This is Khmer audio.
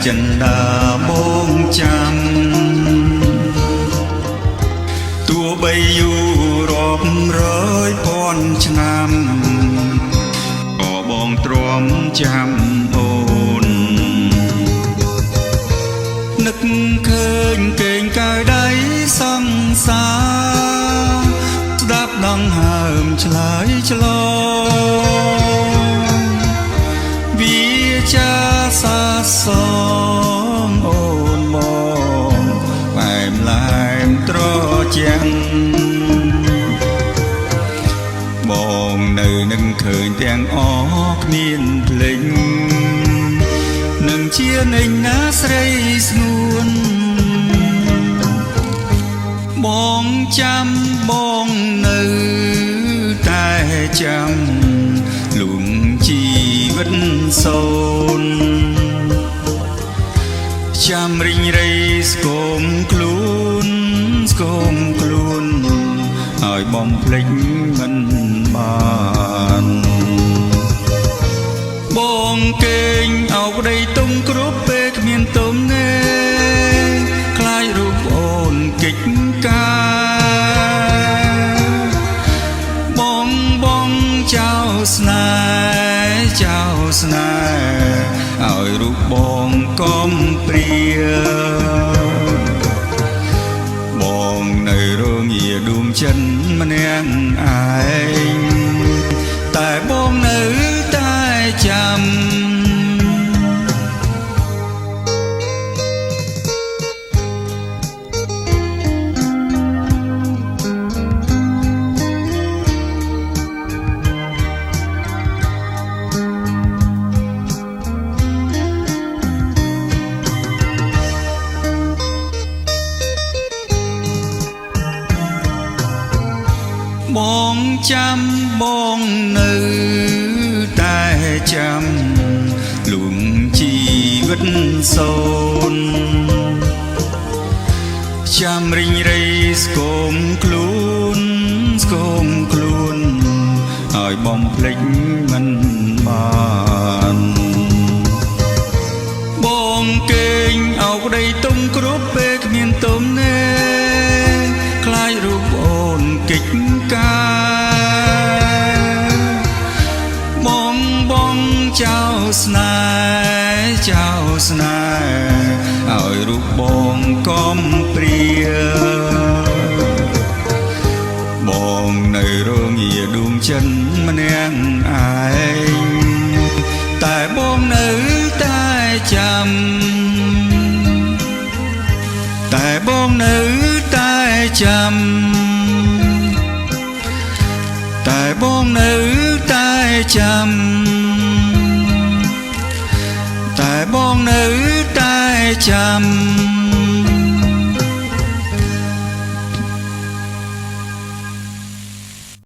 ចិន្តាបងចាំទោះបីយូររាប់រយពាន់ឆ្នាំក៏បងទ្រាំចាំអូននឹកឃើញកេងកាយដៃសង្សារស្ដាប់ដង្ហើមឆ្លើយឆ្លងវាចាសាសងអូនមកផ្អែមឡែមត្រជាំងបងនៅនឹងឃើញទាំងអគ្មានភ្លេចនឹងជានឹងណាស្រីស្ងួនបងចាំបងនៅតែចាំលុំជីវិតសូនចាំរិញរៃស្គមខ្លួនស្គមខ្លួនឲ្យបំភ្លេចមិនបានបងកេងអោបដីទុំគ្រប់ពេលគ្មានទុំណែខ្លាចរូបអូនកិច្ចការបងចៅស្នេហ៍ចៅស្នេហ៍ឲ្យរូបបងកំព្រាបងនៅរងាដួងចិនម្នាក់ឯងតែបងនៅតែចាំបងចាំបងនៅតែចាំលុំជីវិតសូនចាំរិញរៃស្គមខ្លួនស្គមខ្លួនឲ្យបំភ្លេចមិនបានបងកេងអោបដីទុំគ្រប់ពេលគ្មានទុំណែខ្លាចរូបអូនកិច្ចបងចៅស្នេហ៍ចៅស្នេហ៍ឲ្យរូបបងកំព្រាបងនៅរងាដួងចិនម្នាក់ឯងតែបងនៅតែចាំតែបងនៅតែចាំតែបងនៅតែចាំតែបងនៅតែចាំ